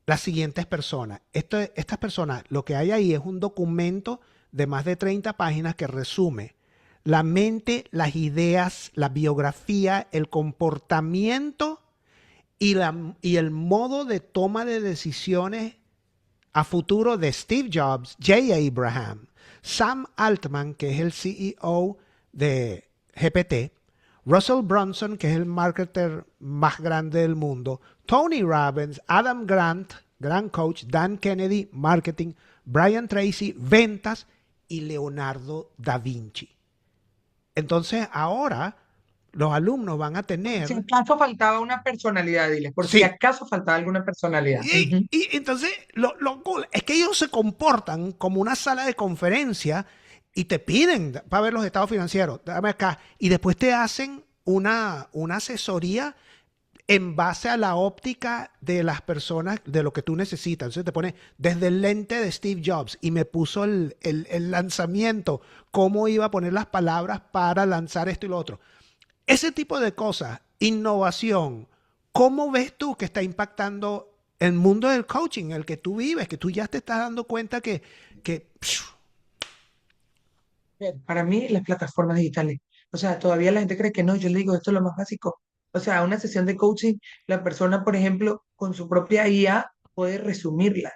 las siguientes personas. Estas personas, lo que hay ahí es un documento de más de 30 páginas que resume la mente, las ideas, la biografía, el comportamiento y el modo de toma de decisiones a futuro de Steve Jobs, Jay Abraham, Sam Altman, que es el CEO de GPT, Russell Brunson, que es el marketer más grande del mundo, Tony Robbins, Adam Grant, gran coach, Dan Kennedy, marketing, Brian Tracy, ventas y Leonardo da Vinci. Entonces ahora los alumnos van a Por si tener. acaso faltaba una personalidad, dile, por si Sí. acaso faltaba alguna personalidad. Ujú. Y entonces lo cool es que ellos se comportan como una sala de conferencia y te piden para ver los estados financieros, dame acá, y después te hacen una asesoría en base a la óptica de las personas, de lo que tú necesitas. Entonces te pone desde el lente de Steve Jobs y me puso el lanzamiento, cómo iba a poner las palabras para lanzar esto y lo otro. Ese tipo de cosas, innovación, ¿cómo ves tú que está impactando el mundo del coaching, el que tú vives, que tú ya te estás dando cuenta que Para mí, las plataformas digitales. O sea, todavía la gente cree que no, yo le digo, esto es lo más básico. O sea, una sesión de coaching, la persona, por ejemplo, con su propia IA puede resumirla.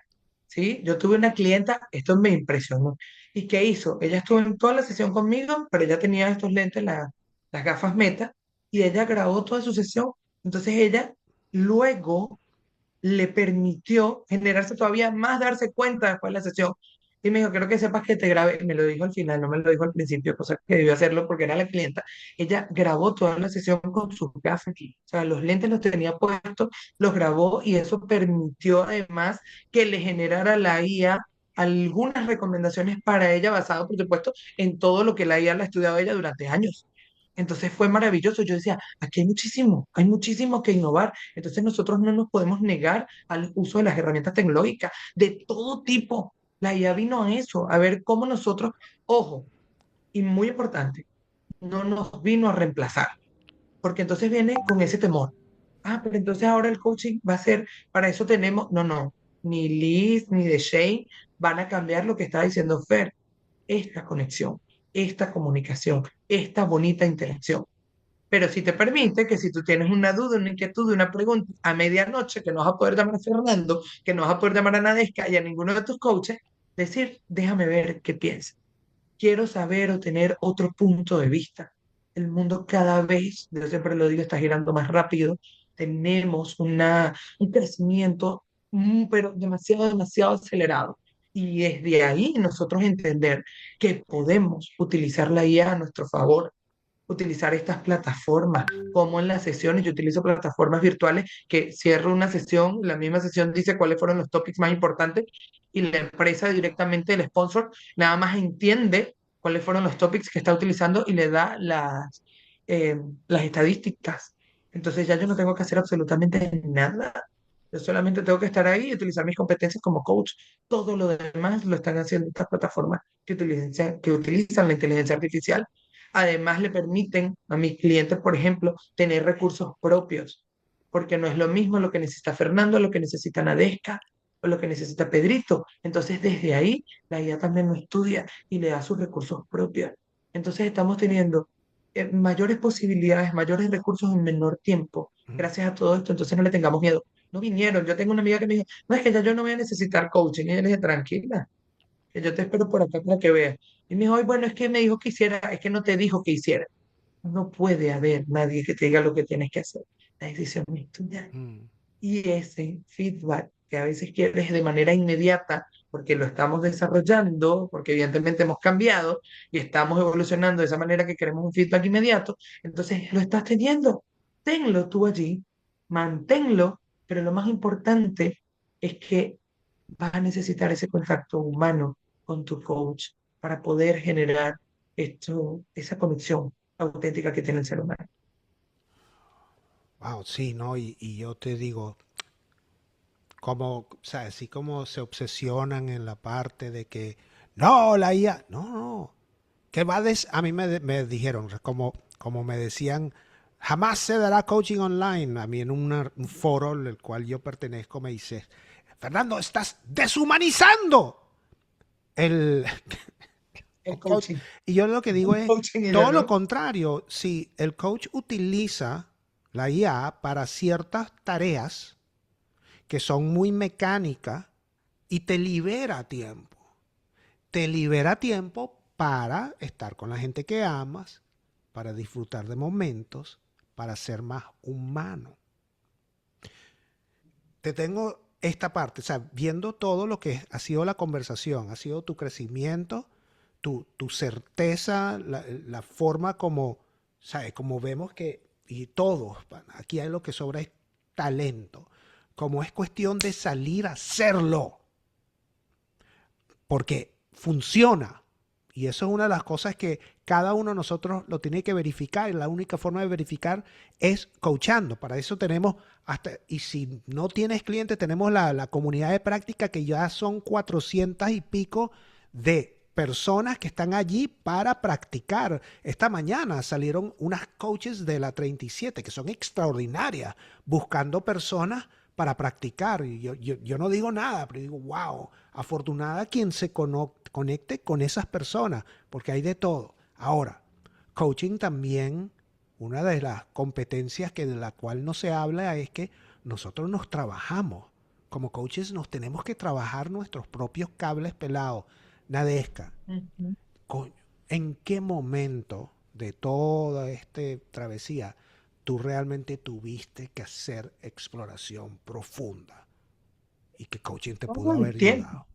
¿Sí? Yo tuve una clienta, esto me impresionó. ¿Y qué hizo? Ella estuvo en toda la sesión conmigo, pero ella tenía estos lentes, las gafas Meta, y ella grabó toda su sesión. Entonces ella luego le permitió generarse todavía más, darse cuenta después de la sesión. Y me dijo, quiero que sepas que te grabé. Y me lo dijo al final, no me lo dijo al principio, cosa que debió hacerlo porque era la clienta. Ella grabó toda la sesión con sus gafas. O sea, los lentes los tenía puestos, los grabó y eso permitió además que le generara la IA algunas recomendaciones para ella basado, por supuesto, en todo lo que la IA la ha estudiado ella durante años. Entonces fue maravilloso. Yo decía, aquí hay muchísimo que innovar. Entonces nosotros no nos podemos negar al uso de las herramientas tecnológicas de todo tipo. La IA vino a eso, a ver cómo nosotros, ojo, y muy importante, no nos vino a reemplazar, porque entonces viene con ese temor. Ah, pero entonces ahora el coaching va a ser, para eso tenemos, no, ni Liz ni de Shane van a cambiar lo que está diciendo Fer, esta conexión, esta comunicación, esta bonita interacción. Pero si te permite que si tú tienes una duda, una inquietud, una pregunta a medianoche, que no vas a poder llamar a Fernando, que no vas a poder llamar a Nadesca y a ninguno de tus coaches, decir, déjame ver qué piensas. Quiero saber o tener otro punto de vista. El mundo cada vez, yo siempre lo digo, está girando más rápido. Tenemos un crecimiento, pero demasiado, demasiado acelerado. Y desde ahí nosotros entender que podemos utilizar la IA a nuestro favor, utilizar estas plataformas, como en las sesiones, yo utilizo plataformas virtuales que cierro una sesión, la misma sesión dice cuáles fueron los topics más importantes y la empresa directamente, el sponsor, nada más entiende cuáles fueron los topics que está utilizando y le da las estadísticas. Entonces ya yo no tengo que hacer absolutamente nada. Yo solamente tengo que estar ahí y utilizar mis competencias como coach. Todo lo demás lo están haciendo estas plataformas que utilizan la inteligencia artificial. Además, le permiten a mis clientes, por ejemplo, tener recursos propios, porque no es lo mismo lo que necesita Fernando, lo que necesita Nadesca o lo que necesita Pedrito. Entonces, desde ahí, la IA también lo estudia y le da sus recursos propios. Entonces, estamos teniendo mayores posibilidades, mayores recursos en menor tiempo, gracias a todo esto. Entonces, no le tengamos miedo. No vinieron. Yo tengo una amiga que me dijo, no, es que ya yo no voy a necesitar coaching. Y ella le dije, tranquila, que yo te espero por acá para que veas. Y me dijo, ay, bueno, es que me dijo que hiciera, es que no te dijo que hiciera. No puede haber nadie que te diga lo que tienes que hacer. La decisión es tuya. mm, Y ese feedback que a veces quieres de manera inmediata, porque lo estamos desarrollando, porque evidentemente hemos cambiado y estamos evolucionando de esa manera que queremos un feedback inmediato, entonces lo estás teniendo. Tenlo tú allí, manténlo, pero lo más importante es que vas a necesitar ese contacto humano con tu coach para poder generar esa conexión auténtica que tiene el ser humano. wow, sí, ¿no? Y yo te digo, como, o sea, así como se obsesionan en la parte de que, no, la IA, no, que a mí me dijeron, como me decían, jamás se dará coaching online. A mí en un foro al cual yo pertenezco me dice, Fernando, estás deshumanizando el, El coach. coaching. Y yo lo que digo El es coaching y todo yo, lo ¿no? contrario. Si el coach utiliza la IA para ciertas tareas que son muy mecánicas y te libera tiempo para estar con la gente que amas, para disfrutar de momentos, para ser más humano. Te tengo esta parte, o sea, viendo todo lo que ha sido la conversación, ha sido tu crecimiento, tu certeza, la forma como ¿Sabes? Como vemos que, y todos, aquí hay lo que sobra es talento. Como es cuestión de salir a hacerlo, porque funciona. Y eso es una de las cosas que cada uno de nosotros lo tiene que verificar. Y la única forma de verificar es coachando. Para eso tenemos hasta, y si no tienes clientes, tenemos la comunidad de práctica que ya son 400 y pico de personas que están allí para practicar. Esta mañana salieron unas coaches de la 37 que son extraordinarias, buscando personas para practicar. Y yo no digo nada, pero digo, wow, afortunada quien se conecte con esas personas, porque hay de todo. Ahora, coaching también, una de las competencias que de la cual no se habla es que nosotros nos trabajamos. Como coaches nos tenemos que trabajar nuestros propios cables pelados. Nadesca, Ujú. coño, ¿en qué momento de toda esta travesía tú realmente tuviste que hacer exploración profunda y que coaching te pudo Todo el haber tiempo, ayudado?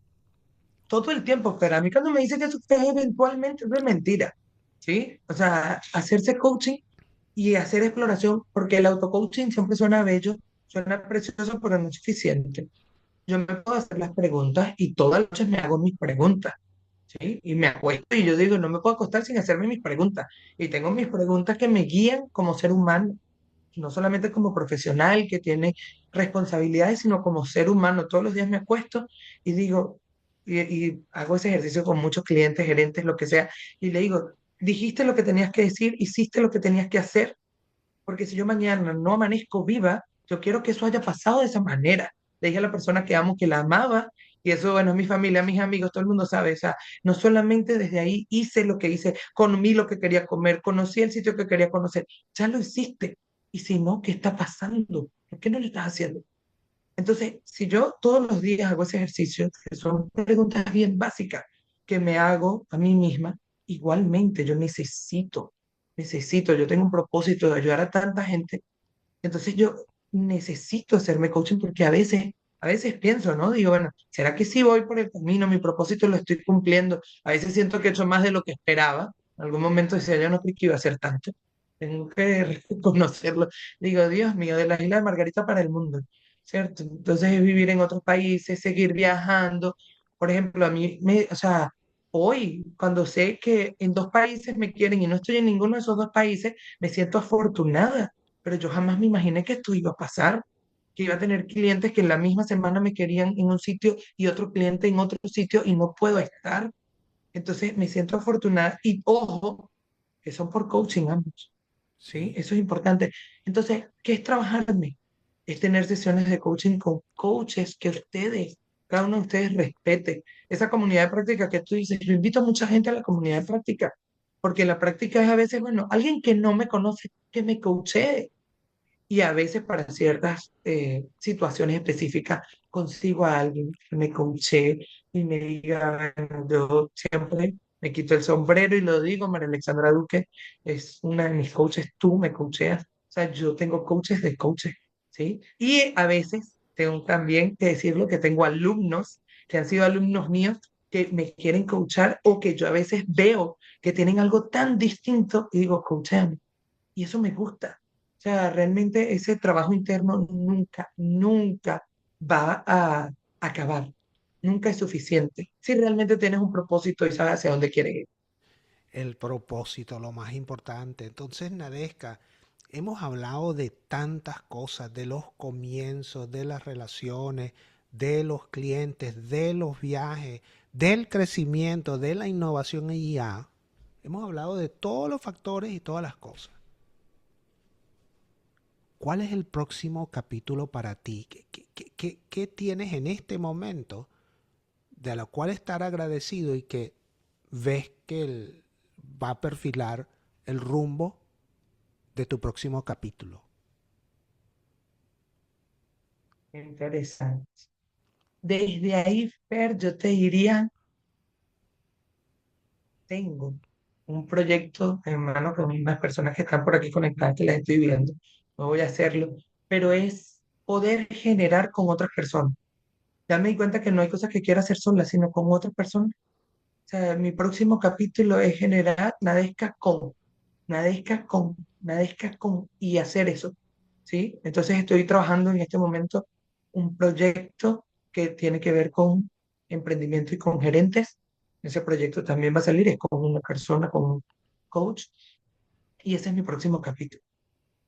todo el tiempo, pero a mí cuando me dicen que eso es eventualmente, eso es mentira, ¿sí? O sea, hacerse coaching y hacer exploración, porque el auto-coaching siempre suena bello, suena precioso, pero no es suficiente. Yo me puedo hacer las preguntas y todas las noches me hago mis preguntas, ¿sí? Y me acuesto y yo digo, no me puedo acostar sin hacerme mis preguntas. Y tengo mis preguntas que me guían como ser humano, no solamente como profesional que tiene responsabilidades, sino como ser humano. Todos los días me acuesto y digo, y hago ese ejercicio con muchos clientes, gerentes, lo que sea, y le digo, dijiste lo que tenías que decir, hiciste lo que tenías que hacer, porque si yo mañana no amanezco viva, yo quiero que eso haya pasado de esa manera. Le dije a la persona que amo que la amaba, y eso, bueno, es mi familia, mis amigos, todo el mundo sabe, o sea, no solamente desde ahí hice lo que hice, comí lo que quería comer, conocí el sitio que quería conocer, ya lo hiciste. Y si no, ¿qué está pasando? ¿Por qué no lo estás haciendo? Entonces, si yo todos los días hago ese ejercicio, que son preguntas bien básicas que me hago a mí misma, igualmente yo necesito, yo tengo un propósito de ayudar a tanta gente, entonces yo necesito hacerme coaching porque a veces pienso, ¿no? Digo, bueno, ¿será que sí voy por el camino? Mi propósito lo estoy cumpliendo. A veces siento que he hecho más de lo que esperaba. En algún momento decía, yo no creí que iba a hacer tanto. Tengo que reconocerlo. Digo, Dios mío, de la isla de Margarita para el mundo, ¿cierto? Entonces es vivir en otros países, seguir viajando. Por ejemplo, o sea, hoy, cuando sé que en 2 países me quieren y no estoy en ninguno de esos 2 países, me siento afortunada, pero yo jamás me imaginé que esto iba a pasar, que iba a tener clientes que en la misma semana me querían en un sitio y otro cliente en otro sitio y no puedo estar. Entonces me siento afortunada y ojo, que son por coaching ambos, ¿sí? Sí, Eso es importante. Entonces, ¿qué es trabajarme? Es tener sesiones de coaching con coaches que ustedes, cada uno de ustedes respete. Esa comunidad de práctica que tú dices, yo invito a mucha gente a la comunidad de práctica, porque la práctica es a veces, bueno, alguien que no me conoce, que me coachee y a veces para ciertas situaciones específicas consigo a alguien que me coache y me diga, "Bueno, yo siempre me quito el sombrero y lo digo, María Alexandra Duque es una de mis coaches, tú me coacheas, o sea, yo tengo coaches de coaches, ¿sí? Y a veces tengo también que decirlo que tengo alumnos que han sido alumnos míos que me quieren coachar o que yo a veces veo que tienen algo tan distinto y digo, coachéame. Y eso me gusta. O sea, realmente ese trabajo interno nunca, nunca va a acabar. Nunca es suficiente. Si realmente tienes un propósito y sabes hacia dónde quieres ir. el propósito, lo más importante. Entonces, Nadesca, hemos hablado de tantas cosas, de los comienzos, de las relaciones, de los clientes, de los viajes, del crecimiento, de la innovación en IA. Hemos hablado de todos los factores y todas las cosas. ¿Cuál es el próximo capítulo para ti? ¿Qué tienes en este momento de lo cual estar agradecido y que ves que va a perfilar el rumbo de tu próximo capítulo? Interesante. Desde ahí, Fer, yo te diría, tengo un proyecto en mano con unas personas que están por aquí conectadas, que las estoy viendo. No voy a hacerlo, pero es poder generar con otras personas. Ya me di cuenta que no hay cosas que quiera hacer sola, sino con otras personas. O sea, mi próximo capítulo es generar Nadesca con. Nadesca con y hacer eso, ¿sí? Entonces estoy trabajando en este momento un proyecto que tiene que ver con emprendimiento y con gerentes. Ese proyecto también va a salir, es con una persona, con un coach, y ese es mi próximo capítulo.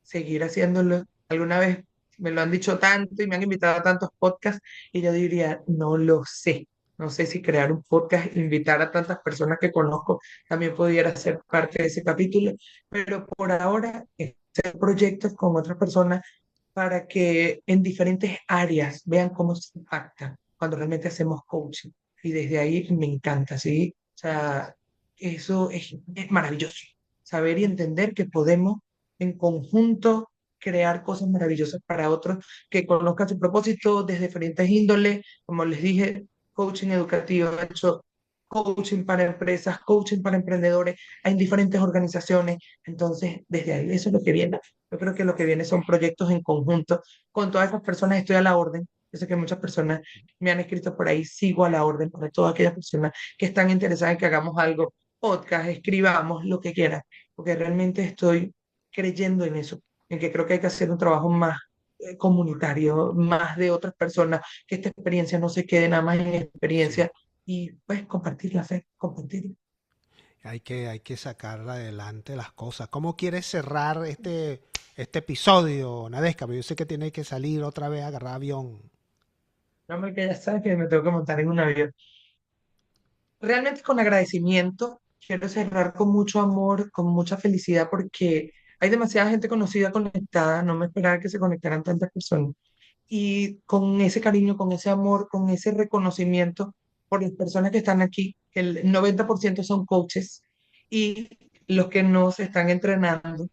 Seguir haciéndolo. Alguna vez me lo han dicho tanto y me han invitado a tantos podcasts y yo diría, no lo sé. No sé si crear un podcast, invitar a tantas personas que conozco también pudiera ser parte de ese capítulo, pero por ahora hacer proyectos con otras personas para que en diferentes áreas vean cómo se impacta cuando realmente hacemos coaching. Y desde ahí me encanta, ¿sí? O sea, eso es maravilloso. Saber y entender que podemos en conjunto crear cosas maravillosas para otros que conozcan su propósito desde diferentes índoles. Como les dije, coaching educativo, he hecho coaching para empresas, coaching para emprendedores, hay diferentes organizaciones. Entonces, desde ahí, eso es lo que viene. Yo creo que lo que viene son proyectos en conjunto. Con todas esas personas estoy a la orden. Yo sé que muchas personas me han escrito por ahí, sigo a la orden para todas aquellas personas que están interesadas en que hagamos algo, podcast, escribamos, lo que quieran, porque realmente estoy creyendo en eso, en que creo que hay que hacer un trabajo más comunitario, más de otras personas, que esta experiencia no se quede nada más en Sí. experiencia y pues compartir la fe, compartir. Hay que sacar adelante las cosas. ¿Cómo quieres cerrar este episodio, Nadesca? Porque yo sé que tiene que salir otra vez a agarrar avión. No me que ya sabes que me tengo que montar en un avión. Realmente con agradecimiento, quiero cerrar con mucho amor, con mucha felicidad, porque hay demasiada gente conocida conectada, no me esperaba que se conectaran tantas personas. Y con ese cariño, con ese amor, con ese reconocimiento por las personas que están aquí, que el 90% son coaches y los que nos están entrenando,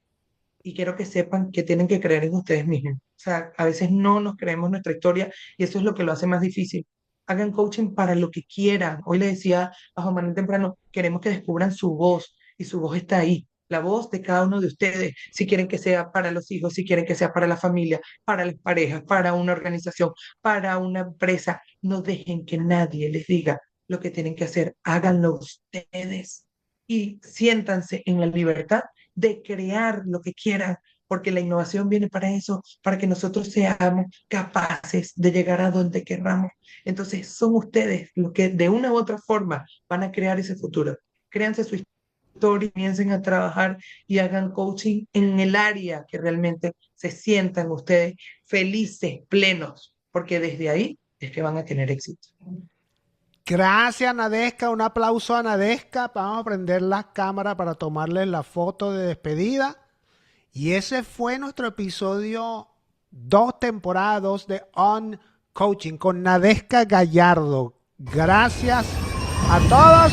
y quiero que sepan que tienen que creer en ustedes mismos. O sea, a veces no nos creemos nuestra historia y eso es lo que lo hace más difícil. Hagan coaching para lo que quieran. Hoy le decía a Juan Manuel temprano, queremos que descubran su voz y su voz está ahí. La voz de cada uno de ustedes, si quieren que sea para los hijos, si quieren que sea para la familia, para las parejas, para una organización, para una empresa, no dejen que nadie les diga lo que tienen que hacer. Háganlo ustedes y siéntanse en la libertad de crear lo que quieran, porque la innovación viene para eso, para que nosotros seamos capaces de llegar a donde querramos. Entonces, son ustedes los que de una u otra forma van a crear ese futuro. Créanse su historia, comiencen a trabajar y hagan coaching en el área que realmente se sientan ustedes felices, plenos, porque desde ahí es que van a tener éxito. Gracias, Nadesca. Un aplauso a Nadesca. Vamos a prender la cámara para tomarle la foto de despedida. Y ese fue nuestro episodio 2, temporada 2 de On Coaching con Nadesca Gallardo. Gracias a todos.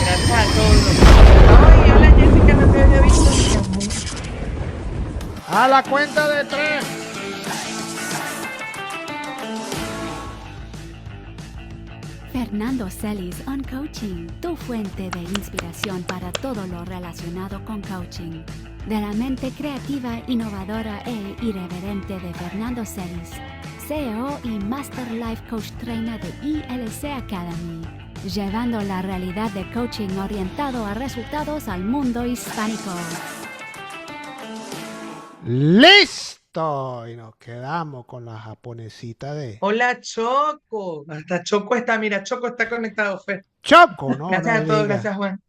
Gracias a todos. Ay, hola Jessica, no te había visto, mi amor. A la cuenta de 3. Fernando Celis On Coaching, tu fuente de inspiración para todo lo relacionado con coaching. De la mente creativa, innovadora e irreverente de Fernando Celis, CEO y Master Life Coach Trainer de ILC Academy, llevando la realidad de coaching orientado a resultados al mundo hispánico. ¡Listo! Y nos quedamos con la japonesita de Hola Choco, hasta Choco está, mira, Choco está conectado, Fer. Choco, no, Gracias no a todos, digas. gracias Juan.